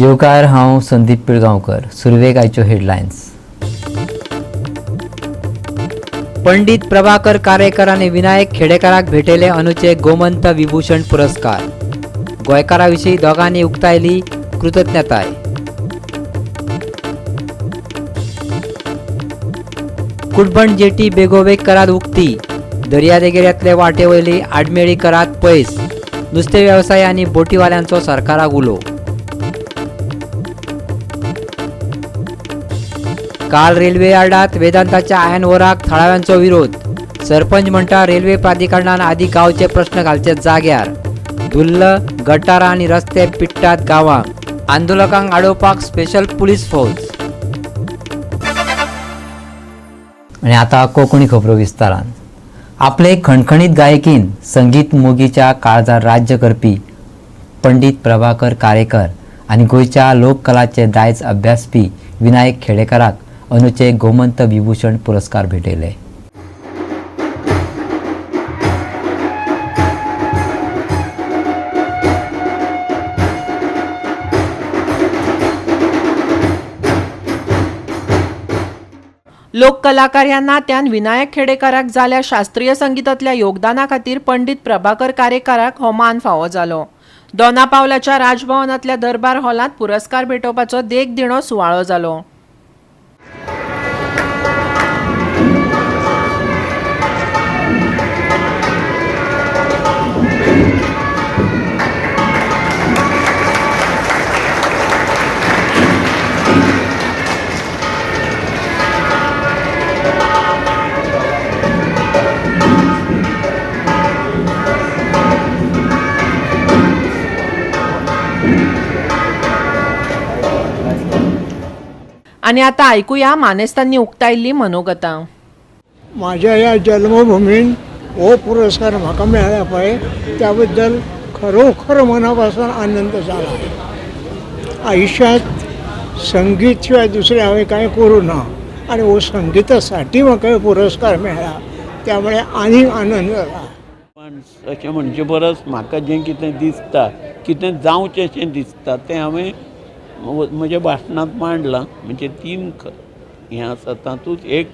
येवकार हांव संदीप पिळगांवकर. सुरवेक आयच्यो हेडलायन्स. पंडित प्रभाकर कारेकर आनी विनायक खेडेकाराक भेटयले अंदूचे गोमंत विभूषण पुरस्कार. गोंयकारा विशीं दोगांनी उक्तायली कृतज्ञताय. कुडबण जेटी बेगोबेग करात उक्ती. दर्यादेगेऱ्यांतले वाटे वयली आडमेळी करात पयस. नुस्तें वेवसाय आनी बोटीवाल्यांचो सरकाराक उलो. काल रेल्वे यार्डात वेदांताच्या आयन वराक थळाव्यांचो विरोध. सरपंच म्हणटा रेल्वे प्राधिकरणान आदी गांवचे प्रश्न घालचे जाग्यार. धुल्ल गटारां आनी रस्ते पिट्टात गांवांक. आंदोलकांक आडोवपाक स्पेशल पुलीस फौज. आनी आतां कोंकणी खबरो विस्तारान. आपले खणखणीत गायकीन संगीत मोगीच्या काळजार राज्य करपी पंडित प्रभाकर कारेकर आनी गोंयच्या लोककलाचे दायज अभ्यासपी विनायक खेडेकाराक अंदूचे गोमंत विभूषण पुरस्कार भेटयले. लोक कलाकार ह्या नात्यान विनायक खेडेकाराक जाल्ल्या शास्त्रीय संगीतांतल्या योगदाना खातीर पंडित प्रभाकर कारेकाराक हो मान फावो जालो. दोनापावलाच्या राजभवनांतल्या दरबार हॉलांत पुरस्कार भेटोवपाचो देख दिणो सुवाळो जालो. आणि आता ऐकूया मानेस्तांनी उक्तायल्ली मनोगतां. माझ्या या जन्मभूमीन हो पुरस्कार म्हाका मेळ्ळा पळय त्या बद्दल खरोखर मनापासून आनंद झाला. आयुष्यात संगीत शिवाय दुसरें हांवें कांय करूं ना आनी हो संगीतासाठी म्हाका पुरस्कार मेळ्ळा त्यामुळे आनीक आनंद जाला. अशें म्हणचे परस म्हाका जें कितें दिसता कितें जावचें अशें दिसता तें हांवें म्हज्या भाशणांत मांडलां. म्हणजे 3 हें आसा. तातूंत एक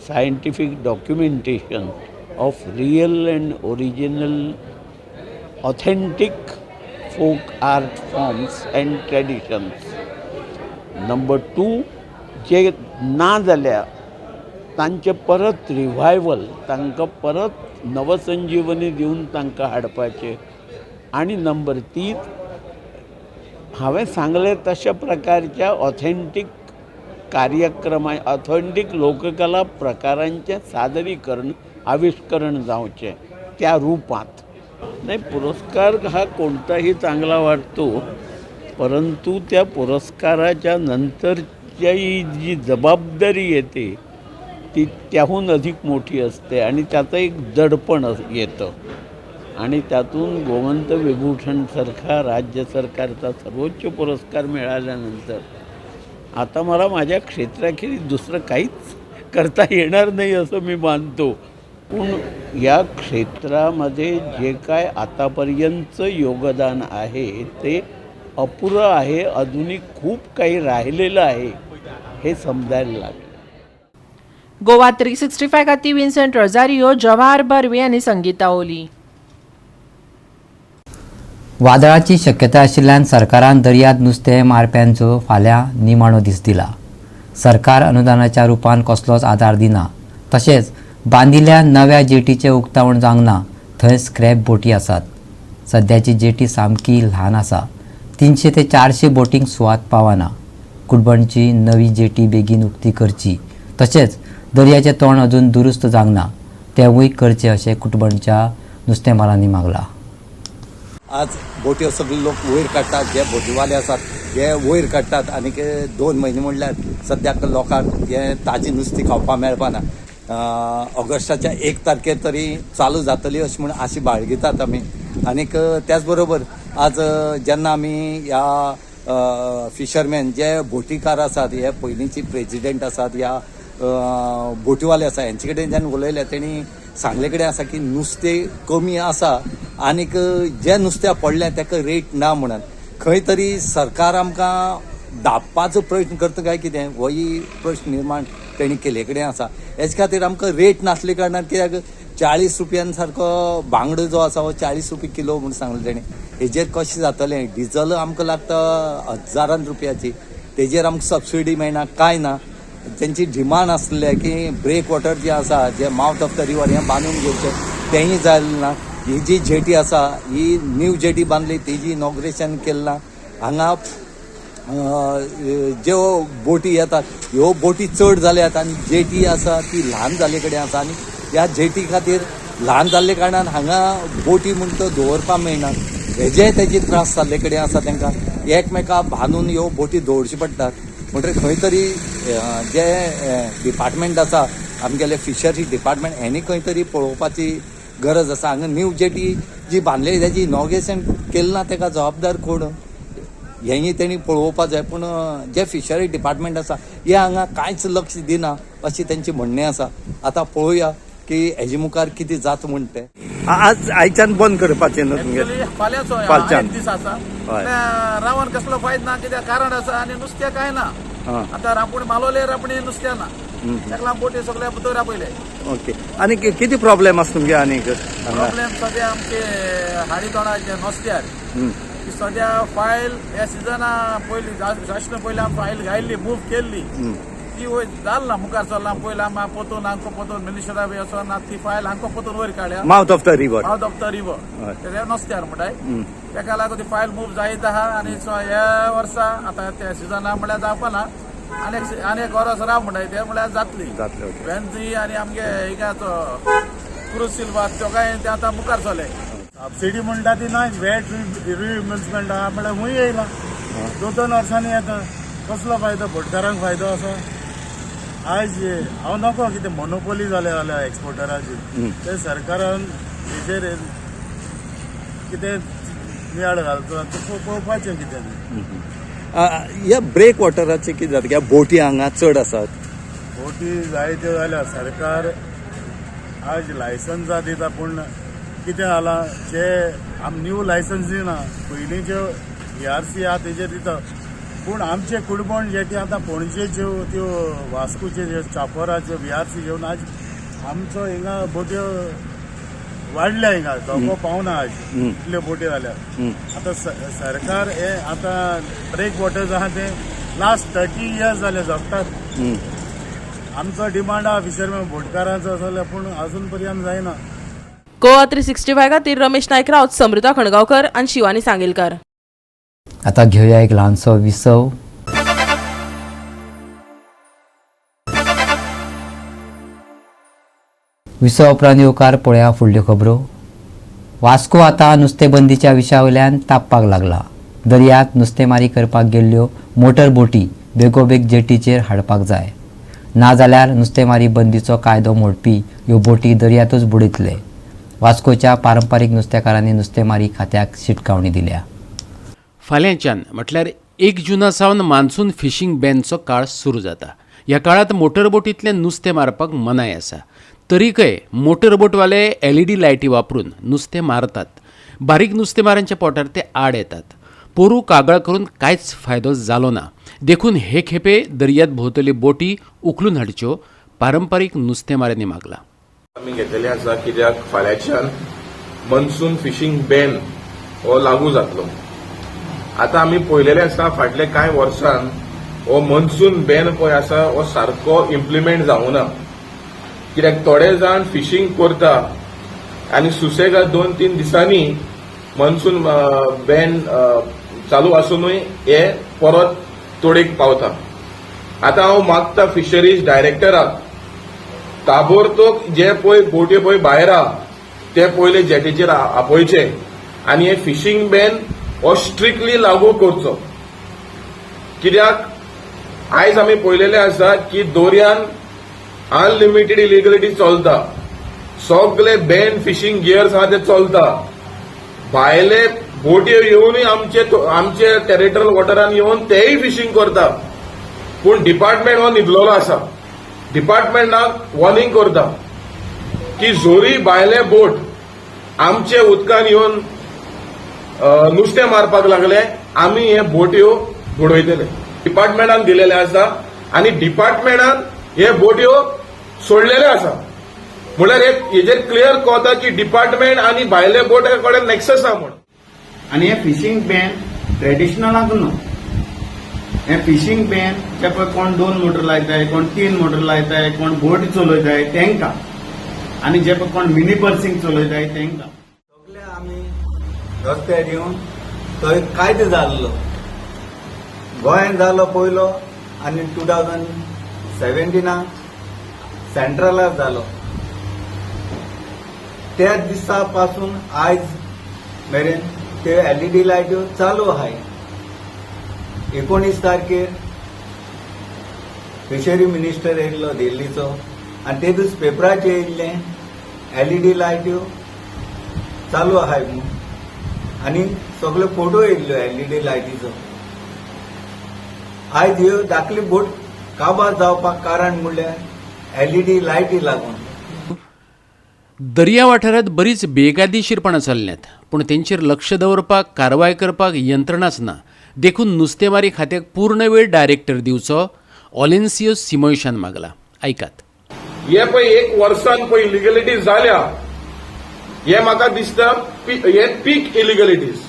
scientific documentation of real and original authentic folk art forms and traditions. Number 2 जे ना जाल्या तांचे परत रिवायवल, तांकां परत नवसंजीवनी दिवन तांकां हाडपाचें. आनी नंबर 3 हांवें सांगले तशा प्रकारच्या ऑथेंटीक कार्यक्रमां, ऑथेंटीक लोककला प्रकारांचें सादरीकरण, आविष्करण जावचें त्या रूपांत. नाही, पुरस्कार हा कोणताही चांगला वाटतो, परंतु त्या पुरस्काराच्या नंतरची जी जबाबदारी येते ती त्याहून अधिक मोठी असते आणि त्याचं एक दडपण येतं. आणि त्यातून गोमंत विभूषणसारखा राज्य सरकारचा सर्वोच्च पुरस्कार मिळाल्यानंतर आता मला माझ्या क्षेत्राखेरीज दुसरं काहीच करता येणार नाही असं मी मानतो. पण या क्षेत्रामध्ये जे काय आतापर्यंतचं योगदान आहे ते अपुरं आहे. अजूनही खूप काही राहिलेलं आहे हे समजायला लागलं. गोवा 365 खातीर विन्सेंट रोझारियो, जवाहर बर्वे आनी संगीता ओली. वादळाची शक्यता आशिल्ल्यान सरकारान दर्यांत नुस्तें मारप्यांचो फाल्यां निमाणो दीस दिला. सरकार अनुदानाच्या रुपान कसलोच आदार दिना. तशेंच बांदिल्ल्या नव्या जेटीचें उक्तावण जावंक ना. थंय स्क्रॅप बोटी आसात. सद्याची जेटी सामकी ल्हान आसा. 300 ते 400 बोटींक सुवात पावना. कुडबणची नवी जेटी बेगीन उक्ती करची. तशेंच दर्याचें तोंड अजून दुरुस्त जावंक ना. तेंवूय करचें अशें कुडबणच्या नुस्तेंमारांनी मागलां. आज बोट्यो सगळे लोक वयर काडटात. जे बोटीवाले आसात हे वयर काडटात आनी 2 म्हयने म्हणल्यार सद्याक लोकांक हे ताजें नुस्तें खावपाक मेळपाना. ऑगस्टाच्या 1 तारखेर तरी चालू जातली अशी म्हण आशी बाळगितात आमी. आनीक त्याच बरोबर आज जेन्ना आमी ह्या फिशरमॅन जे बोटीकार आसात, हे पयलींची प्रेजिडेंट आसात, ह्या बोटीवाले आसा, हेंचे कडेन जेन्ना उलयले तेणी सांगले कडेन आसा की नुस्तें कमी आसा आनीक जें नुस्तें पडलें ताका रेट ना म्हणून. खंय तरी सरकार आमकां दाबपाचो प्रयत्न करता काय कितें होय प्रश्न निर्माण तेणी केले कडेन आसा. हेचे खातीर आमकां रेट नासले कारणान कित्याक 40 रुपयान सारको बांगडो जो आसा हो 40 रुपया किलो म्हूण सांगलें तेणें. हेजेर कशें जातलें. डिझल आमकां लागता हजारान रुपयाची, तेजेर आमकां सबसिडी मेळना कांय ना. तेंची डिमांड आसले की ब्रेक वॉटर जे आसा जे माउथ ऑफ द रिवर हें बांदून घेवचें तेंय जालें ना. ही जी जेटी आसा ही न्यू जेटी बांदली तेजी इनॉग्रेशन केलें ना. हांगा ज्यो बोटी येतात ह्यो बोटी चड जाल्यात आनी जेटी आसा ती ल्हान जाल्ले कडेन आसा आनी ह्या जेटी खातीर ल्हान जाल्ले कारणान हांगा बोटी म्हूण तो दवरपाक मेळना. हेजे तेजे त्रास जाल्ले कडेन आसा तांकां. एकमेकाक बांदून ह्यो बोटी दवरच्यो पडटात. म्हणटकीर खंय तरी जे डिपार्टमेंट आसा आमगेले फिशरी डिपार्टमेंट हेणी खंय तरी पळोवपाची गरज आसा. हांगा न्यू जेटी जी बांदलेली तेजी इनॉग्रेशन केलें ना ताका जबाबदार कोण हेंय तेणी पळोवपाक जाय. पूण जे फिशरी डिपार्टमेंट आसा हे हांगा कांयच लक्ष दिना अशें तेंचें म्हणणें आसा. आतां पळोवया की हेजे मुखार कितें जाता म्हूण तें. आज आयच्यान बंद करपाचें न्हू तुमगेलें फाल्यां दीस आसा रावण कसलो फायदो ना कित्याक कारण आसा आनी नुस्तें कांय ना. आतां रांपोण मालोले रांपणी नुस्तें ना ताका लागून बोटी सगळे भितर आपयले. ओके. आनी कितें प्रॉब्लेम आसा तुमगे आनीक प्रॉब्लेम सद्या आमचे हाडी तोंडाचे नुस्त्यार की सद्या फायल ह्या सिजना पयलीं आसना पयलीं आमी फायल घायल्ली मूव केल्ली ती वयर जाल ना मुखार चल्ला. पयलीं आमी पोतून हांको पोतून मिनिस्टरा बी वचोन ती फायल हांको पोतून वयर काडल्या माउथ ऑफ द रिवर ते नुस्त्यार म्हणटाय. ताका लागून ती फायल मूव जायत आहा आनी ह्या वर्सा आतां त्या सिजना म्हळ्यार जावपा ना. आनी एक वर्स राव म्हणटाय ते म्हळ्यार जातली. वेन्झी आनी आमगे हिगाचो क्रूज सिल्वा त्यो काय ते आतां मुखार चले. सबसिडी म्हणटा ती ना वेट रिइन्व्हेस्टमेंट आहा म्हळ्यार खूंय येयला. 2-2 वर्सांनी येता. कसलो फायदो भटकारांक फायदो आसा. आयज हांव नको कितें मोनोपोली जाल्या एक्सपोर्टराची ते सरकारान हेचेर कितें नियाळ घालचो तें पळोवपाचें कितें. ह्या ब्रेक वॉटराचें कितें जाता ह्या बोटी हांगा चड आसात. बोटी जायत्यो जाल्यार सरकार आज लायसन्सां दिता पूण कितें जालां जे आमी न्यू लायसन्स दिना पयलींच्यो ERC आहा तेजेर दिता. पूण आमचे कुडबण जेटी आतां पणजेच्यो त्यो वास्कोच्यो ज्यो चापोराच्यो BRC घेवन आज आमचो हिंगा बोट्यो वाडल्या हिंगा धोको पावना आज इतल्यो बोटी जाल्यार. आतां सरकार हे आतां ब्रेक वॉटर्स आहा ते लास्ट 30 years जाले जगतात. आमचो डिमांड आहा फिशरमॅन बोटकारांचो जाल्यार पूण अजून पर्यंत जायना. GOA365 खातीर रमेश नायक रावत, समृता खणगांवकर आनी शिवानी सांगेलकार. आता घेऊया एक ल्हानसो विसव. विसव उपरांत येवकार पळया फुडल्यो खबरो. वास्को आतां नुस्तेंबंदीच्या विशया वयल्यान तापपाक लागला. दर्यांत नुस्तेंमारी करपाक गेल्ल्यो मोटर बोटी बेगोबेग जेटीचेर हाडपाक जाय. नाजाल्यार नुस्तेंमारी बंदीचो कायदो मोडपी ह्यो बोटी दर्यांतूच बुडयतले. वास्कोच्या पारंपारीक नुस्तेकारांनी नुस्तेंमारी खात्याक शिटकावणी दिल्या. फाल्यांच्यान म्हटल्यार 1 जूना सावन मान्सून फिशींग बॅनचो काळ सुरू जाता. ह्या काळात मोटरबोटींतल्यान नुस्तें मारपाक मनाय आसा. तरीकय मोटरबोटवाले LED लायटी वापरून नुस्तें मारतात. बारीक नुस्तेंमारांच्या पोटार ते आड येतात. पोरू कागाळ करून कांयच फायदो जालो ना. देखून हे खेपे दर्यांत भोंवतल्यो बोटी उखलून हाडच्यो पारंपारीक नुस्तेंमारांनी मागला. आमी घेतलेले आसा कित्याक फाल्यांच्यान मनसून फिशींग बॅन हो लागू जातलो. आतां आमी पळयलेले आसा फाटले कांय वर्सान हो मनसून बॅन पळय आसा हो सारको इम्प्लिमेंट जावना. कित्याक थोडे जाण फिशींग करता आनी सुसेगाद 2-3 दिसांनी मनसून बॅन चालू आसुनूय हे परत तोडेक पावता. आतां हांव मागता फिशरीज डायरेक्टराक ताबडतोब जे पळय बोट्यो पळय भायर आहा ते पयले जेटीचेर आपयचे आनी हे फिशींग बॅन हो स्ट्रिक्टली लागू करचो. कित्याक आयज आमी पळयलेले आसा की दर्यान अनलिमिटेड इलिगलिटी चलता. सगळे बॅन फिशींग गियर्स आहा ते चलता. भायले बोट्यो येवनूय आमचे टेरिटोरियल वॉटरान येवन तेय फिशींग करता. पूण डिपार्टमेंट हो न्हिदलेलो आसा. डिपार्टमेंटाक वॉर्निंग करता की जोरी भायले बोट आमचे उदकान येवन नुस्तें मारपाक लागले आमी हे बोटयो बुडयतले. डिपार्टमेंटान दिलेले आसा आनी डिपार्टमेंटान हे बोटयो सोडलेले आसा. म्हळ्यार हेजेर क्लियर कोता की डिपार्टमेंट आनी भायले बोट कडेन नेक्सस आसा म्हणून. आनी हे फिशींग बॅन ट्रेडिशनलाक न्हू. हे फिशींग बॅन जे पळय कोण 2 मोटर लायताय, कोण 3 मोटर लायताय, कोण बोट चलयताय तेंकां, आनी जे पळय कोण मिनी पर्सिंग चलयताय तेंकां. सगळे आमी रस्त्यार येवन थंय कायदो जाल्लो गोंयांत जालो पयलो आनी 2017 सेंट्रलाक जालो. त्या दिसा पासून आयज मेरेन ते LED लायट्यो चालू आहाय. 19 तारखेर फिशरी मिनिस्टर येयल्लो दिल्लीचो आनी ते दीस पेपराचेर येयल्ले LED लायट्यो चालू आहाय म्हणून आनी सगळे फोटो येयल्लो LED लायटीचो. आयज ह्यो धाकली बोट काबार जावपाक कारण म्हणल्यार LED लायटी लागून. दर्या वाठारांत बरीच बेकायदेशीरपणां चल्ल्यात, पूण तेंचेर लक्ष दवरपाक कारवाय करपाक यंत्रणाच ना. देखून नुस्तेमारी खात्याक पूर्ण वेळ डायरेक्टर दिवचो ऑलेन्सियो सिमोयशान मागला. ऐकात. हे पळय 1 वर्सान पळय इलिगलिटीज जाल्या. हे म्हाका दिसता हे पीक इलिगलिटीज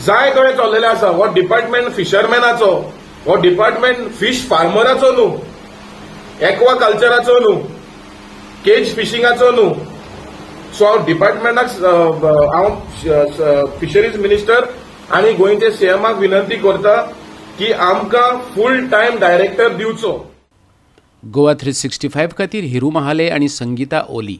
जाय थंय चल्लेले आसा. हो डिपार्टमेंट फिशरमॅनाचो, हो डिपार्टमेंट फिश फार्मराचो न्हू, एक्वा कल्चराचो न्हू, केज फिशिंगाचो न्हू. सो हांव डिपार्टमेंटाक हांव फिशरीज मिनिस्टर आनी गोंयचे सीएमाक विनंती करता की आमकां फूल टायम डायरेक्टर दिवचो. गोवा 365 खातीर हिरू महाले आनी संगीता ओली.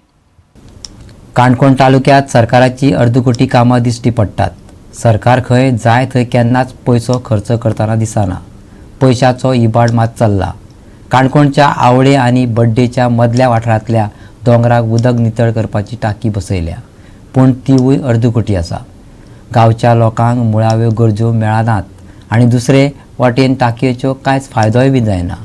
काणकोण तालुक्यात सरकाराची अर्दकोटी कामां दिश्टी पडटात. सरकार खंय जाय थंय केन्नाच पयसो खर्च करतना दिसना. पयशाचो इबाड मात चल्ला. काणकोणच्या आवळे आनी बड्डेच्या मदल्या वाठारांतल्या दोंगराक उदक नितळ करपाची टाकी बसयल्या, पूण तीवूय अर्दकोटी आसा. गांवच्या लोकांक मुळाव्यो गरजो मेळनात आनी दुसरे वाटेन टाकयेचो कांयच फायदोय बी जायना.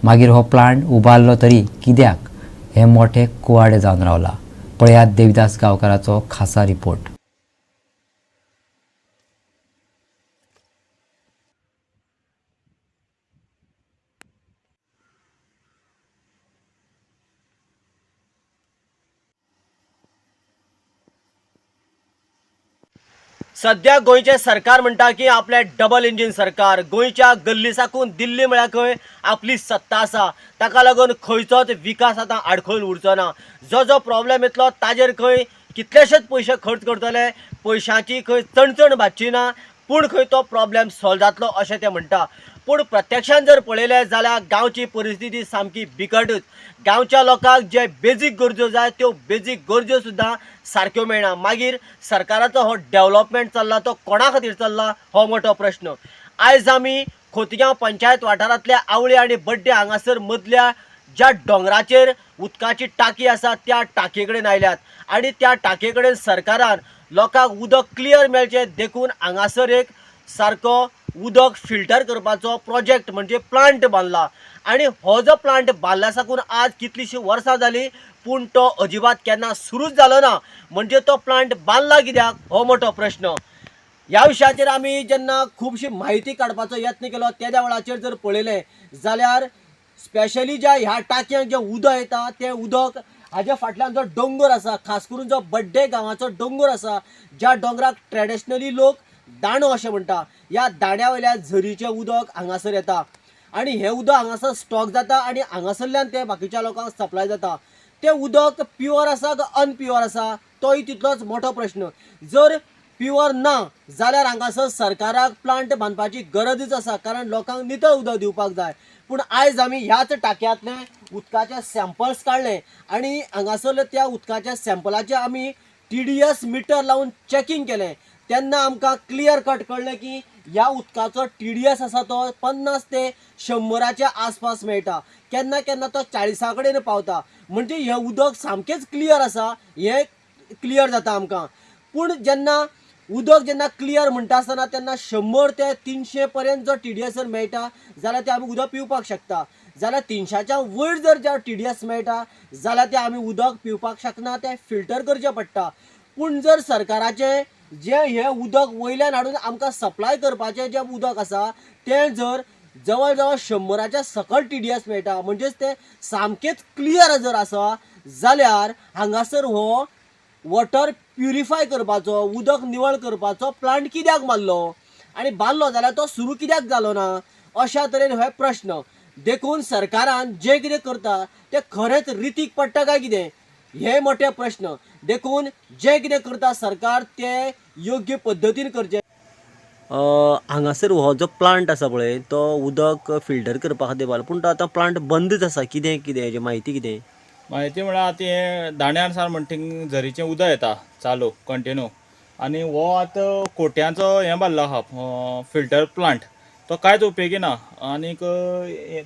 मागीर हो प्लांट उबारलो तरी कित्याक हे मोठे कुवाडे जावन रावला. पळयात देविदास गांवकाराचो खासा रिपोर्ट. सध्या गोंयचे सरकार म्हणटा की आपले डबल इंजिन सरकार. गोंयच्या गल्ली साकून दिल्ली म्हळ्यार खंय आपली सत्ता आसा. ताका लागून खंयचोच विकास आतां आडखळून उरचो ना. जो जो प्रॉब्लेम येतलो ताजेर खंय कितलेशेच पयशे खर्च करतले, पयशांची खंय चणचण भाजची ना, पूण खंय तो प्रॉब्लेम सॉल्व जातलो अशें ते म्हणटा. पूण प्रत्यक्षान जर पळयलें जाल्यार गांवची परिस्थिती सामकी बिकटूच. गांवच्या लोकांक जे बेजीक गरजो जाय त्यो बेजीक गरजो सुद्दां सारक्यो मेळना. मागीर सरकाराचो हो डेव्हलपमेंट चल्ला तो कोणा खातीर चल्ला हो मोठो प्रश्न. आयज आमी खोतिगांव पंचायत वाठारांतल्या आवळे आनी बड्डे हांगासर मदल्या ज्या दोंगराचेर उदकाची टाकी आसा त्या टाकये कडेन आयल्यात आनी त्या टाकये कडेन सरकारान लोकांक उदक क्लियर मेळचें देखून हांगासर एक सारको उदक फिल्टर करपाचो प्रोजेक्ट म्हणजे प्लांट बांदला. आनी हो जो प्लांट बांदला साकून आज कितलीशीं वर्सां जालीं पूण तो अजिबात केन्ना सुरूच जालो ना. म्हणजे तो प्लांट बांदला कित्याक हो मोठो प्रश्न. ह्या विशयाचेर आमी जेन्ना खुबशी म्हायती काडपाचो यत्न केलो त्या वेळाचेर जर पळयलें जाल्यार स्पेशली ज्या ह्या टाकयांक जें उदक येता तें उदक हाज्या फाटल्यान जो दोंगर आसा, खास करून जो बड्डे गांवाचो दोंगर आसा, ज्या दोंगराक ट्रेडिशनली लोक दांडो अशें म्हणटा, ह्या दांड्या वयल्या झरीचें उदक हांगासर येता आनी हें उदक हांगासर स्टॉक जाता आनी हांगासरल्यान तें बाकीच्या लोकांक सप्लाय जाता. तें उदक प्युअर आसा काय अनप्युअर आसा तोय तितलोच मोठो प्रश्न. जर प्युअर ना जाल्यार हांगासर सरकाराक प्लांट बांदपाची गरजच आसा, कारण लोकांक नितळ उदक दिवपाक जाय. पूण आयज आमी ह्याच टाकयांतले उदकाचे सॅम्पल्स काडले आनी हांगासरले त्या उदकाच्या सॅम्पलाचे आमी TDS मिटर लावन चॅकिंग केलें. तेन्ना आमकां क्लियर कट कळ्ळें की ह्या उदकाचो TDS आसा तो 50 ते 100च्या आसपास मेळटा. केन्ना केन्ना तो 40 कडेन पावता. म्हणजे हें उदक सामकेंच क्लियर आसा हें क्लियर जाता आमकां. पूण जेन्ना उदक जेन्ना क्लियर म्हणटा आसतना तेन्ना 100 ते 300 पर्यंत जर TDS मेळटा जाल्यार तें आमी उदक पिवपाक शकता. जाल्यार 300च्या वयर जर ज्या TDS मेळटा जाल्यार तें आमी उदक पिवपाक शकना, तें फिल्टर करचें पडटा. पूण जर सरकाराचें जे हे उदक वयल्यान हाडून आमकां सप्लाय करपाचें जें उदक आसा तें जर जवळ जवळ 100च्या सकट TDS मेळटा म्हणजेच ते सामकेच क्लियर जर आसा जाल्यार हांगासर हो वॉटर प्युरिफाय करपाचो उदक निवळ करपाचो प्लांट कित्याक बांदलो आनी बांदलो जाल्यार तो सुरू कित्याक जालो ना अशा तरेन हे प्रश्न देखून सरकारान जें कितें करता तें खरेंच रितीक पडटा काय कितें हे मोठे प्रश्न देखून जें कितें करता सरकार तें योग्य पद्दतीन करचें. हांगासर हो जो प्लांट आसा पळय तो उदक फिल्टर करपा खातीर बांदला पूण तो आतां प्लांट बंदच आसा कितें हेची माहिती कितें? माहिती म्हळ्यार आतां हें दाण्यार सावन म्हणटा थिंग झरीचें उदक येता चालू कंटिन्यू आनी हो आतां कोट्यांचो हें बांदलो आहा फिल्टर प्लांट तो कांयच उपेगी ना आनीक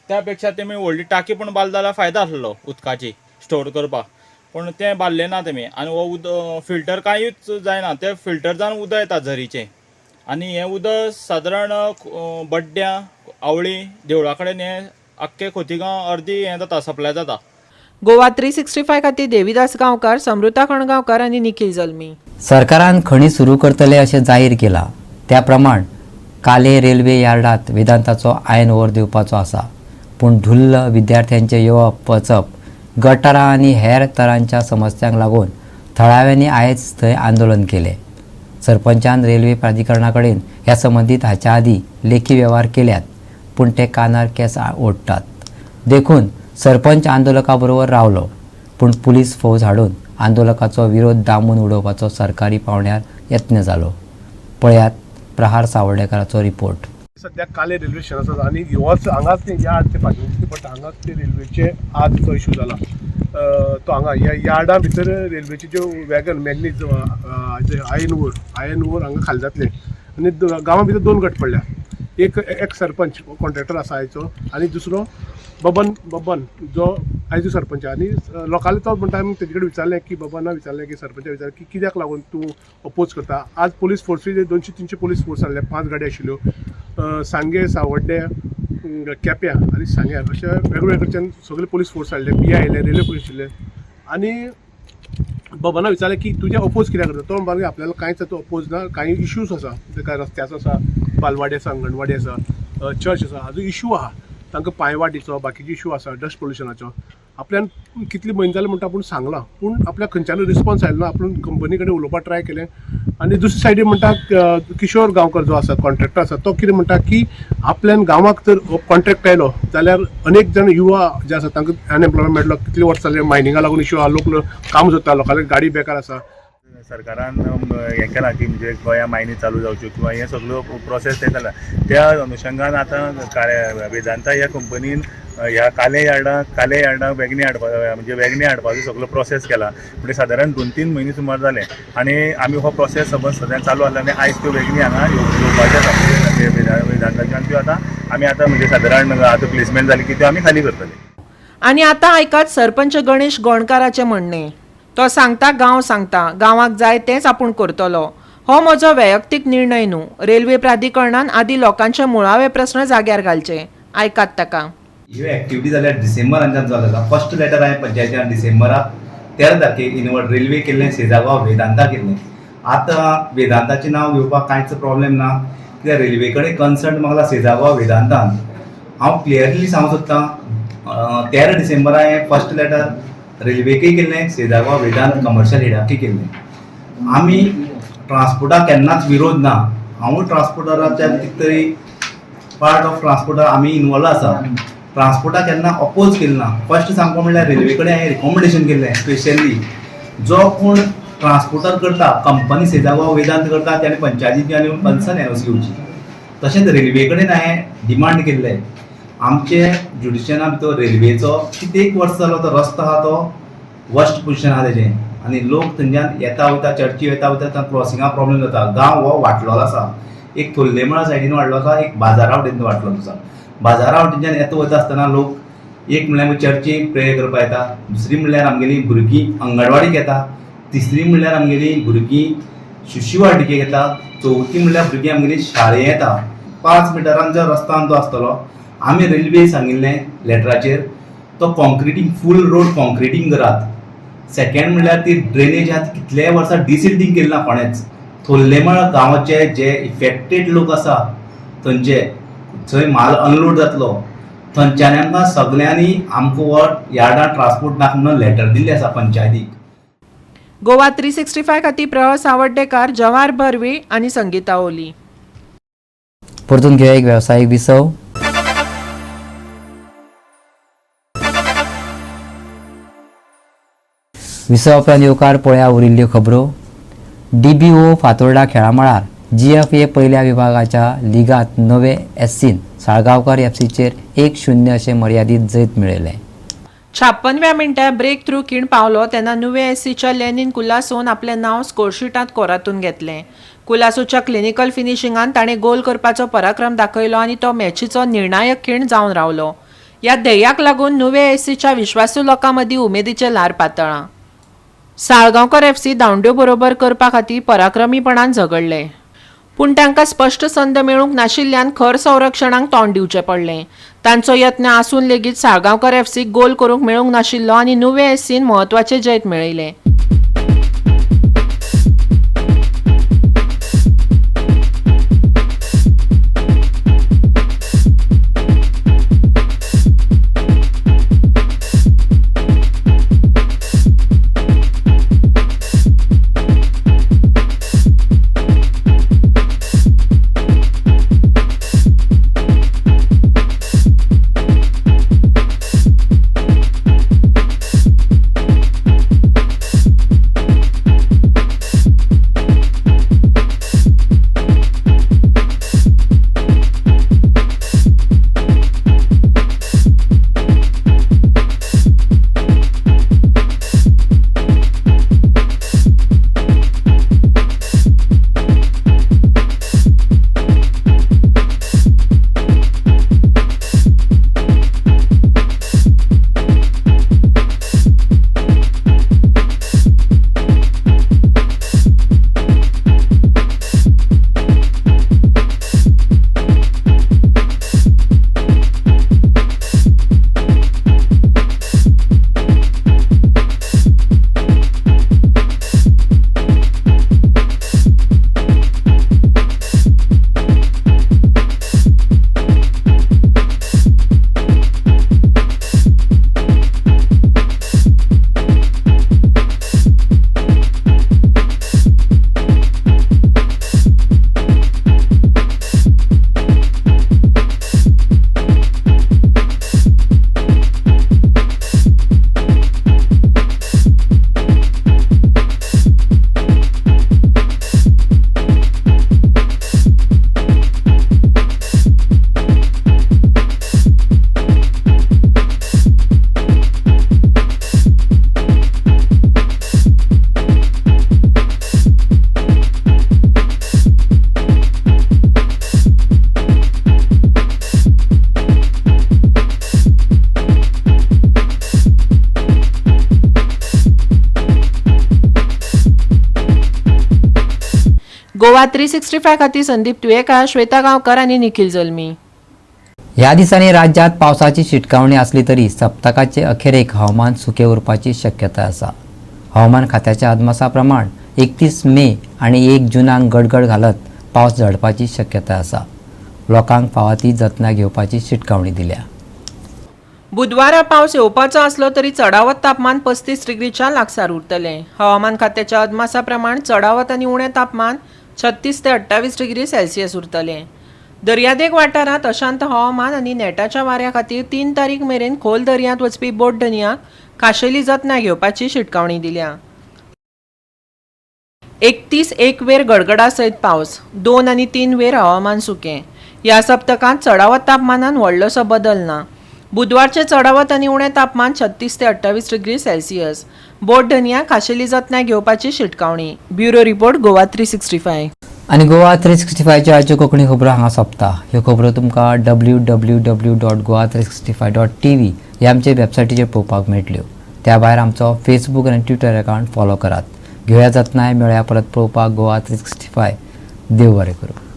त्या पेक्षा तेमी व्हडली टाकी पूण बांदली जाल्यार फायदो आसलो उदकाची स्टोर करपाक पूण तें बांदलें ना तेमी आनी हो उदक फिल्टर कांयच जायना तें फिल्टर जावन उदक येता झरीचें आनी हें उदक सादारण बड्ड्या आवळी देवळा कडेन हें आख्खे खोतीगांव अर्दी हें जाता सप्लाय जाता. गोवा 365 खातीर देविदास गांवकार, समृता खणगांवकार आनी निखिल जल्मी. सरकारान खणी सुरू करतले अशें जाहीर केला त्या प्रमाण काले रेल्वे यार्डात वेदांताचो आयन ओवर दिवपाचो आसा पूण धुल्ल विद्यार्थ्यांचे येवप वचप गटारां आनी हेर तरांच्या समस्यांक लागून थळाव्यांनी आयज थंय आंदोलन केलें. सरपंचान रेल्वे प्राधिकरणा कडेन ह्या संबंदीत हाच्या आदी लेखी व्यवहार केल्यात पूण ते कानार केंस ओडटात. देखून सरपंच आंदोलका बरोबर रावलो पूण पुलीस फौज हाडून आंदोलकाचो विरोध दामून उडोवपाचो सरकारी पावण्यार यत्न जालो. पळयात प्रहार सावर्डेकराचो रिपोर्ट. सध्या काले रेल्वे स्टेशन आसा आनी होच हांगाच ते यार्ड ते फाटीं बट हांगाच ते रेल्वेचे आज तो इशू जाला तो हांगा ह्या यार्डा भितर रेल्वेचे ज्यो वॅगन मॅग्नीज आयन ओवर हांगा खाली जातले आनी गांवा भितर 2 गट पडल्या. एक सरपंच कॉन्ट्रॅक्टर आसा आयचो आनी दुसरो बबन जो आयचो सरपंच आनी लोकांनी तो म्हणटा तेजे कडेन विचारलें की बबना विचारलें की सरपंचा विचारलें की कित्याक लागून तूं अपोज करता. आज पुलीस फोर्सूय 200-300 पुलीस फोर्स आसले 5 गाडी आशिल्ल्यो सांगे सावड्डे केप्यां आनी सांग्यार अशे वेगवेगळे कडच्यान सगळे पुलीस फोर्स आयिल्ले PI आयिल्ले रेल्वे पुलीस आशिल्ले आनी बबना विचारलें की तुजें अपोज कित्याक करता. तो म्हणपाक आपल्याला कांयच अपोज ना कांय इश्यूज आसा काय रस्त्याचो आसा बालवाडी आसा अंगणवाडी आसा चर्च आसा हाजो इश्यू आहा तांकां पांयवाटीचो बाकीचे इश्यू आसा डस्ट पोल्युशनाचो आपल्यान कितली म्हयने जाले म्हणटा पूण सांगला पूण आपल्या खंयच्यानूय रिस्पॉन्स आयलो ना. आपूण कंपनी कडेन उलोवपाक ट्राय केलें आनी दुसरे सायडीन म्हणटा किशोर गांवकर जो आसा कॉन्ट्रॅक्टर आसा तो कितें म्हणटा की आपल्यान गांवाक जर कॉन्ट्रॅक्ट आयलो जाल्यार अनेक जण युवा जे आसा तांकां अनएम्प्लॉयमेंट मेळटलो. कितले वर्सां जाले मायनिंगा लागून इश्यू आहा लोक काम सोदता लोकांक गाडी बेकार आसा. सरकारान हें केलां की म्हणजे गोंया मायनी चालू जावच्यो किंवा हे सगळो प्रोसेस ते जाला त्या अनुशंगान आतां वेदांता ह्या कंपनीन ह्या काले यार्डाक वॅगनी हाडपाचो सगळो प्रोसेस केला. म्हणजे सादारण 2-3 म्हयने सुमार जाले आनी आमी हो प्रोसेस सद्या चालू आसला आनी आयज त्यो वॅगनी हांगा येवपाच्यो आसा वेदांताच्यान त्यो आतां आमी आतां म्हणजे सादारण आतां प्लेसमेंट जाली की त्यो आमी खाली करतले. आनी आतां आयकात सरपंच गणेश गोणकाराचें म्हणणें. तो सांगता गांवाक जाय तेंच आपूण करतलो. हो म्हजो वैयक्तीक निर्णय न्हू. रेल्वे प्राधिकरणान आदी लोकांचे मुळावे प्रस्न जाग्यार घालचे. आयकात ताका. ह्यो एक्टिविटी जाल्यार डिसेंबरांच्यान चालू आसा. फर्स्ट लेटर हांवें पंचायतीन डिसेंबराक 13 तारखेक इनवर्ट रेल्वे केल्लें सेजागांव वेदांता केल्लें. आतां वेदांताचें नांव घेवपाक कांयच प्रॉब्लेम ना कित्याक रेल्वे कडेन कन्सर्न मागला सेजागांव वेदांतान. हांव क्लियरली सांगूंक सोदतां 13 डिसेंबरा हांवें फर्स्ट लेटर रेल्वेकय केल्लें सेजागांव वेदांत कमर्शियल हेडाकय केल्लें. आमी ट्रान्सपोर्टाक केन्नाच विरोध ना. हांवूय ट्रान्सपोर्टराच्या कितें तरी पार्ट ऑफ ट्रान्सपोर्टार आमी इनवॉल्व आसा. ट्रान्सपोर्टाक केन्ना अपोज केल्लें ना. फर्स्ट सांगपा म्हणल्यार रेल्वे कडेन हांवें रिकमेंडेशन केल्लें स्पेशली जो कोण ट्रान्सपोर्टर करता कंपनी सेजागांव वेदांत करता त्याने पंचायतीची आनी कन्सर्न NOC घेवची. तशेंच रेल्वे कडेन हांवें डिमांड केल्लें आमचे जुडिशना भितर रेल्वेचो कित्येक वर्स जालो तो रस्तो आहा तो वर्स्ट पोजिशन आहा तेजें आनी लोक थंयच्यान येता वयता चर्ची येता वयता क्रॉसिंगा प्रॉब्लेम जाता. गांव हो वाटलेलो आसा. एक थोल्लेमळा सायडीन वाडलो आसा एक बाजारा वटेन वाटलो आसा. बाजारा वटेनच्यान येता वयता आसतना लोक एक म्हणल्यार चर्चीक प्रे करपाक येता. दुसरी म्हणल्यार आमगेली भुरगीं अंगणवाडीक येता. तिसरी म्हणल्यार आमगेली भुरगीं शिशुवाटिकेक येता. चवथी म्हणल्यार भुरगीं आमगेली शाळेंत येता. 5 मिटरांचो रस्तो आमचो आसतलो. आमी रेल्वे सांगिल्लें लेटराचेर तो कॉन्क्रिटींग फूल रोड कॉन्क्रिटींग करात. सेकेंड म्हणल्यार ती ड्रेनेज आहा कितलेय वर्सां डिसिल्टींग केल्ली ना कोणेच. थोल्लेमळ गांवाचे जे इफेक्टेड लोक आसा थंयचे थंय माल अनलोड जातलो थंयच्यान आमकां सगळ्यांनी आमकां हो यार्डां ट्रान्सपोर्ट नाका म्हणून लेटर दिल्ली आसा पंचायतीक. गोवा 365 खातीर प्रवास सावड्डेकार, जवाहर बर्वे आनी संगीता ओली. परतून घेऊया एक व्यावसायिक विसव. विसव उपरांत येवकार पळया उरिल्ल्यो खबरो. DBO फातोर्डा खेळा मळार GFA पहिल्या विभागाच्या लिगात नवे एससीन साळगांवकर FCचेर 1-0 अशें मर्यादीत जैत मेळयलें. 56व्या मिनटार ब्रेक थ्रू खीण पावलो तेन्ना नुवे एससीच्या लेनिन कुलासोन आपलें नांव स्कोरशीटांत कोरातून घेतलें. कुलासोच्या क्लिनिकल फिनिशिंगान ताणें गोल करपाचो पराक्रम दाखयलो आनी तो मॅचीचो निर्णायक खीण जावन रावलो. ह्या ध्येयाक लागून नुवे एससीच्या विश्वासू लोकां मदीं उमेदीचें ल्हार पातळ्ळां. साळगांवकर FC दांड्यो बरोबर करपा खातीर पराक्रमीपणान झगडले, पूण तांकां स्पश्ट संद मेळूंक नाशिल्ल्यान खर संरक्षणाक तोंड दिवचें पडलें. तांचो यत्न आसून लेगीत साळगांवकर FCक गोल करूंक मेळूंक नाशिल्लो आनी नुवे एससीन म्हत्वाचें जैत मेळयलें. गोवा 365 खातीर संदीप तुयेकार, श्वेता गांवकर आनी निखिल जल्मी. ह्या दिसांनी राज्यात पावसाची शिटकावणी असली तरी सप्तकाचे अखेरेक हवामान सुके उरपाची शक्यता आसा. हवामान खात्याच्या अदमासा प्रमाण 31 मे आनी 1 जूनाक गडगड घालत पावस झडपाची शक्यता आसा. लोकांक फावा ती जतनाय घेवपाची शिटकावणी दिल्या. बुधवारा पावस येवपाचो आसलो तरी चडावत तापमान 35 डिग्रीच्या लागसार उरतलें. हवामान खात्याच्या अदमासा प्रमाण चडावत आनी उणें तापमान 36 ते 28 डिग्री सेल्सियस उरतलें. दर्यादेग वाठारांत अशांत हवामान आनी नेटाच्या वाऱ्या खातीर 3 तारीख मेरेन खोल दर्यांत वचपी बोट धन्याक खाशेली जतनाय घेवपाची शिटकावणी दिल्या. 31 एक वेर गडगडा सयत पावस, 2 आनी 3 वेर हवामान सुकें. ह्या सप्तकांत चडावत तापमानात व्हडलोसो बदल ना. बुधवारचे चडावत आनी उणें तापमान 36 ते 28 डिग्री सेल्सियस. बोट धन्या खाशेली जतनाय घेवपाची शिटकावणी. Bureau report Goa 365. आनी गोवा 365च्यो आयच्यो कोंकणी खबरो हांगा सोंपता. ह्यो खबरो तुमकां www.goa365.tv ह्या आमचे वेबसायटीचेर पळोवपाक मेळटल्यो. त्या भायर आमचो फेसबूक आनी ट्विटर अकावंट फॉलो करात. घेवया जतनाय, मेळया परत पळोवपाक गोवा 365. देव बरें करूं.